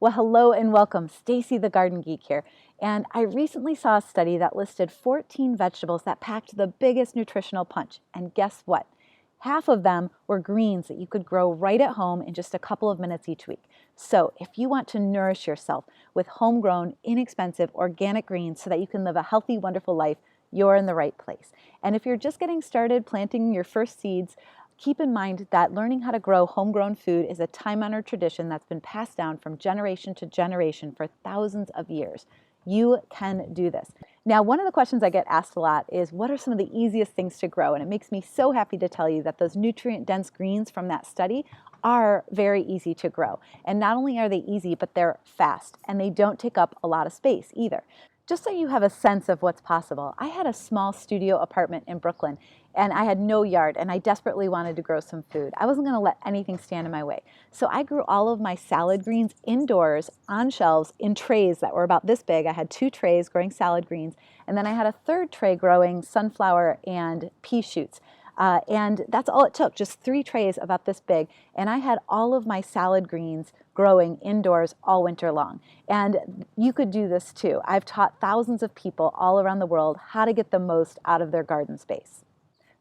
Well, hello and welcome. Stacey the Garden Geek here. And I recently saw a study that listed 14 vegetables that packed the biggest nutritional punch. And guess what? Half of them were greens that you could grow right at home in just a couple of minutes each week. So if you want to nourish yourself with homegrown, inexpensive, organic greens so that you can live a healthy, wonderful life, you're in the right place. And if you're just getting started planting your first seeds, keep in mind that learning how to grow homegrown food is a time-honored tradition that's been passed down from generation to generation for thousands of years. You can do this. Now, one of the questions I get asked a lot is, what are some of the easiest things to grow? And it makes me so happy to tell you that those nutrient-dense greens from that study are very easy to grow. And not only are they easy, but they're fast, and they don't take up a lot of space either. Just so you have a sense of what's possible, I had a small studio apartment in Brooklyn, and I had no yard, and I desperately wanted to grow some food. I wasn't going to let anything stand in my way. So I grew all of my salad greens indoors on shelves in trays that were about this big. I had 2 trays growing salad greens, and then I had a 3rd tray growing sunflower and pea shoots. And that's all it took, just 3 trays about this big. And I had all of my salad greens growing indoors all winter long. And you could do this too. I've taught thousands of people all around the world how to get the most out of their garden space.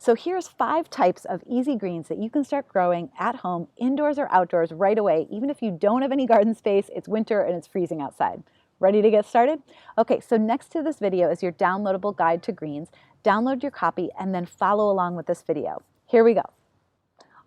So here's 5 types of easy greens that you can start growing at home, indoors or outdoors right away, even if you don't have any garden space, it's winter and it's freezing outside. Ready to get started? Okay, so next to this video is your downloadable guide to greens. Download your copy and then follow along with this video. Here we go.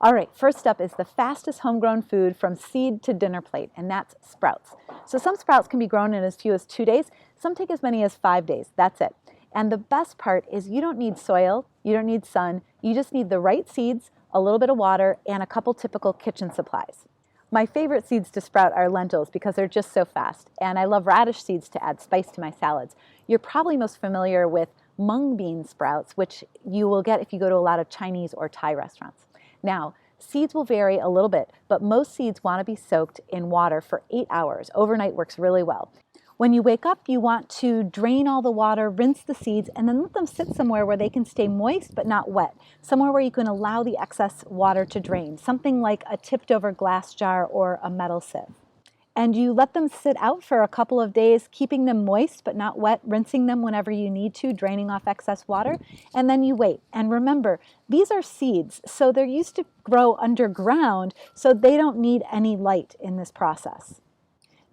All right, first up is the fastest homegrown food from seed to dinner plate, and that's sprouts. So some sprouts can be grown in as few as 2 days. Some take as many as 5 days. That's it. And the best part is you don't need soil, you don't need sun, you just need the right seeds, a little bit of water, and a couple typical kitchen supplies. My favorite seeds to sprout are lentils because they're just so fast, and I love radish seeds to add spice to my salads. You're probably most familiar with mung bean sprouts, which you will get if you go to a lot of Chinese or Thai restaurants. Now, seeds will vary a little bit, but most seeds want to be soaked in water for 8 hours. Overnight works really well. When you wake up, you want to drain all the water, rinse the seeds, and then let them sit somewhere where they can stay moist but not wet, somewhere where you can allow the excess water to drain, something like a tipped over glass jar or a metal sieve. And you let them sit out for a couple of days, keeping them moist but not wet, rinsing them whenever you need to, draining off excess water, and then you wait. And remember, these are seeds, so they're used to grow underground, so they don't need any light in this process.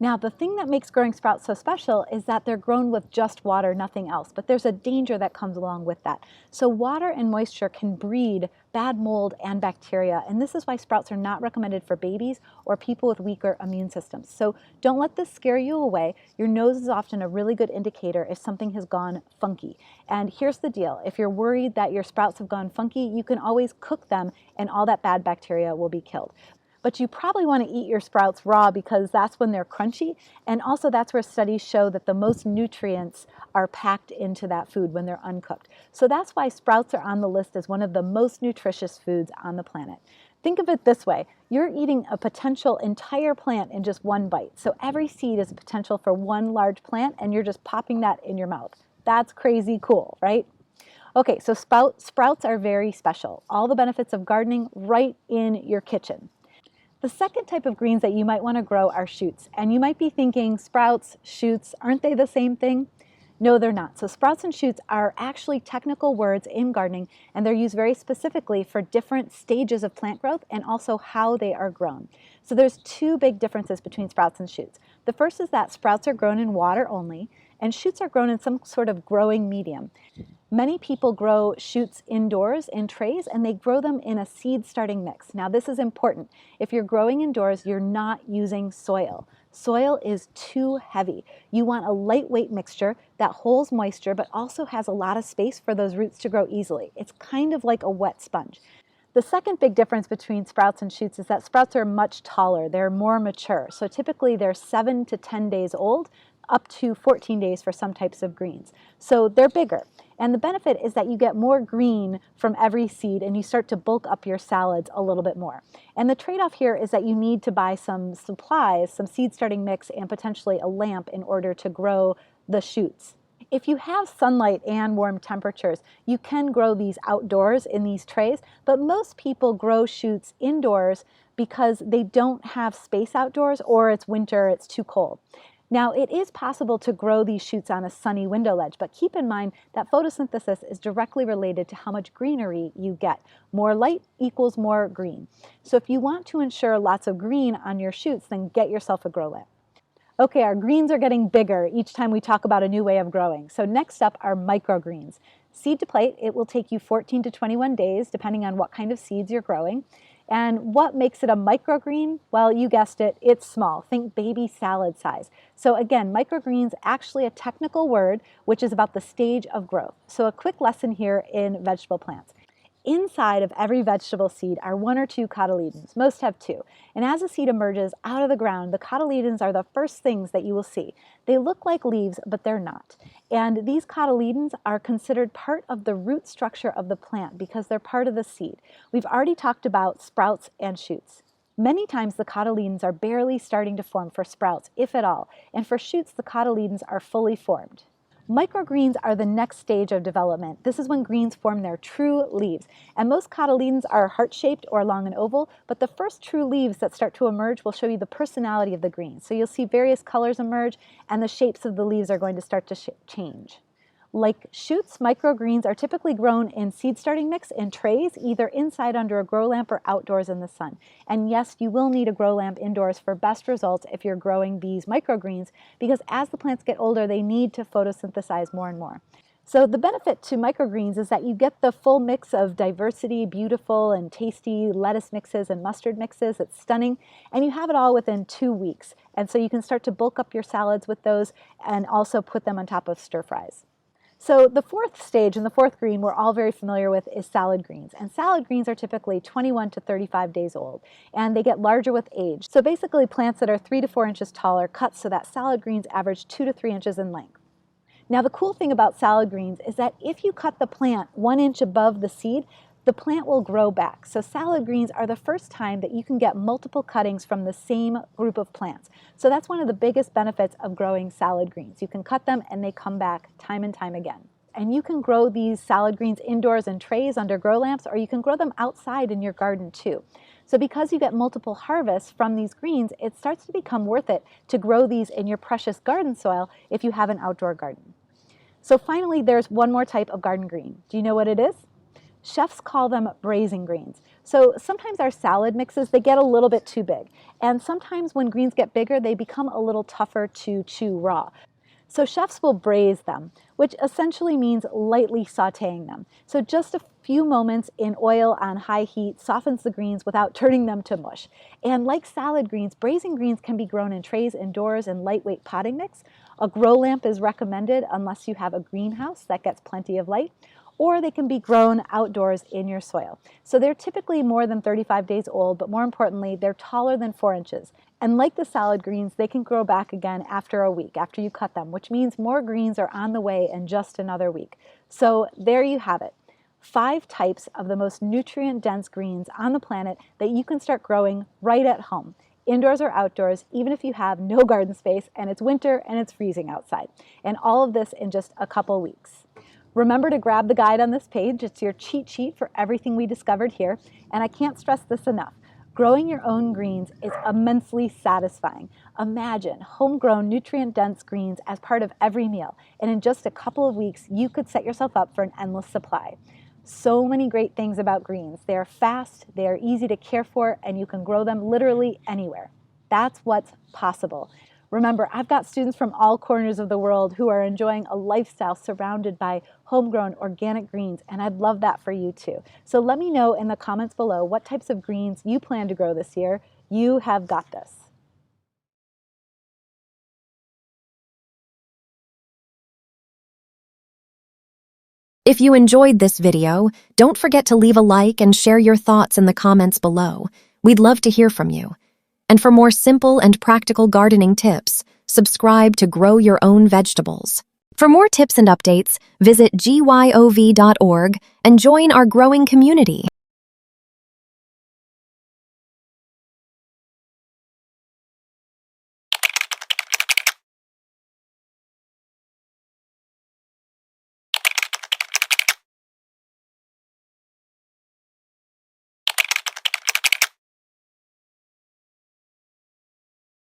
Now, the thing that makes growing sprouts so special is that they're grown with just water, nothing else. But there's a danger that comes along with that. So water and moisture can breed bad mold and bacteria. And this is why sprouts are not recommended for babies or people with weaker immune systems. So don't let this scare you away. Your nose is often a really good indicator if something has gone funky. And here's the deal. If you're worried that your sprouts have gone funky, you can always cook them and all that bad bacteria will be killed. But you probably want to eat your sprouts raw because that's when they're crunchy, and also that's where studies show that the most nutrients are packed into that food when they're uncooked. So that's why sprouts are on the list as one of the most nutritious foods on the planet. Think of it this way, you're eating a potential entire plant in just one bite. So every seed is a potential for one large plant, and you're just popping that in your mouth. That's crazy cool, right? Okay, so sprouts are very special. All the benefits of gardening right in your kitchen. The second type of greens that you might want to grow are shoots. And you might be thinking, sprouts, shoots, aren't they the same thing? No, they're not. So sprouts and shoots are actually technical words in gardening, and they're used very specifically for different stages of plant growth and also how they are grown. So there's 2 big differences between sprouts and shoots. The first is that sprouts are grown in water only, and shoots are grown in some sort of growing medium. Many people grow shoots indoors in trays, and they grow them in a seed starting mix. Now this is important. If you're growing indoors, you're not using soil. Soil is too heavy. You want a lightweight mixture that holds moisture but also has a lot of space for those roots to grow easily. It's kind of like a wet sponge. The second big difference between sprouts and shoots is that sprouts are much taller. They're more mature. So typically they're 7 to 10 days old, up to 14 days for some types of greens. So they're bigger. And the benefit is that you get more green from every seed and you start to bulk up your salads a little bit more. And the trade-off here is that you need to buy some supplies, some seed starting mix, and potentially a lamp in order to grow the shoots. If you have sunlight and warm temperatures, you can grow these outdoors in these trays, but most people grow shoots indoors because they don't have space outdoors, or it's winter, it's too cold. Now, it is possible to grow these shoots on a sunny window ledge, but keep in mind that photosynthesis is directly related to how much greenery you get. More light equals more green. So if you want to ensure lots of green on your shoots, then get yourself a grow lamp. Okay, our greens are getting bigger each time we talk about a new way of growing. So next up are microgreens. Seed to plate, it will take you 14 to 21 days, depending on what kind of seeds you're growing. And what makes it a microgreen? Well, you guessed it, it's small. Think baby salad size. So again, microgreens, actually a technical word, which is about the stage of growth. So a quick lesson here in vegetable plants. Inside of every vegetable seed are 1 or 2 cotyledons. Most have 2. And as a seed emerges out of the ground, the cotyledons are the first things that you will see. They look like leaves, but they're not. And these cotyledons are considered part of the root structure of the plant because they're part of the seed. We've already talked about sprouts and shoots. Many times the cotyledons are barely starting to form for sprouts, if at all. And for shoots, the cotyledons are fully formed. Microgreens are the next stage of development. This is when greens form their true leaves. And most cotyledons are heart-shaped or long and oval, but the first true leaves that start to emerge will show you the personality of the green. So you'll see various colors emerge, and the shapes of the leaves are going to start to change. Like shoots, microgreens are typically grown in seed starting mix in trays, either inside under a grow lamp or outdoors in the sun. And yes, you will need a grow lamp indoors for best results if you're growing these microgreens, because as the plants get older, they need to photosynthesize more and more. So the benefit to microgreens is that you get the full mix of diversity, beautiful and tasty lettuce mixes and mustard mixes. It's stunning. And you have it all within 2 weeks. And so you can start to bulk up your salads with those and also put them on top of stir fries. So the fourth stage and the fourth green we're all very familiar with is salad greens. And salad greens are typically 21 to 35 days old, and they get larger with age. So basically plants that are 3 to 4 inches tall are cut so that salad greens average 2 to 3 inches in length. Now the cool thing about salad greens is that if you cut the plant 1 inch above the seed, the plant will grow back. So salad greens are the first time that you can get multiple cuttings from the same group of plants. So that's one of the biggest benefits of growing salad greens. You can cut them and they come back time and time again. And you can grow these salad greens indoors in trays under grow lamps, or you can grow them outside in your garden too. So because you get multiple harvests from these greens, it starts to become worth it to grow these in your precious garden soil if you have an outdoor garden. So finally, there's one more type of garden green. Do you know what it is? Chefs call them Brazing greens. So sometimes our salad mixes, they get a little bit too big. And sometimes when greens get bigger, they become a little tougher to chew raw. So chefs will braise them, which essentially means lightly sautéing them. So just a few moments in oil on high heat softens the greens without turning them to mush. And like salad greens, Brazing greens can be grown in trays indoors in lightweight potting mix. A grow lamp is recommended unless you have a greenhouse that gets plenty of light, or they can be grown outdoors in your soil. So they're typically more than 35 days old, but more importantly, they're taller than 4 inches. And like the salad greens, they can grow back again after a week, after you cut them, which means more greens are on the way in just another week. So there you have it. 5 types of the most nutrient-dense greens on the planet that you can start growing right at home, indoors or outdoors, even if you have no garden space and it's winter and it's freezing outside. And all of this in just a couple weeks. Remember to grab the guide on this page. It's your cheat sheet for everything we discovered here. And I can't stress this enough. Growing your own greens is immensely satisfying. Imagine homegrown, nutrient-dense greens as part of every meal. And in just a couple of weeks, you could set yourself up for an endless supply. So many great things about greens. They are fast, they are easy to care for, and you can grow them literally anywhere. That's what's possible. Remember, I've got students from all corners of the world who are enjoying a lifestyle surrounded by homegrown organic greens, and I'd love that for you too. So let me know in the comments below what types of greens you plan to grow this year. You have got this. If you enjoyed this video, don't forget to leave a like and share your thoughts in the comments below. We'd love to hear from you. And for more simple and practical gardening tips, subscribe to Grow Your Own Vegetables. For more tips and updates, visit gyov.org and join our growing community.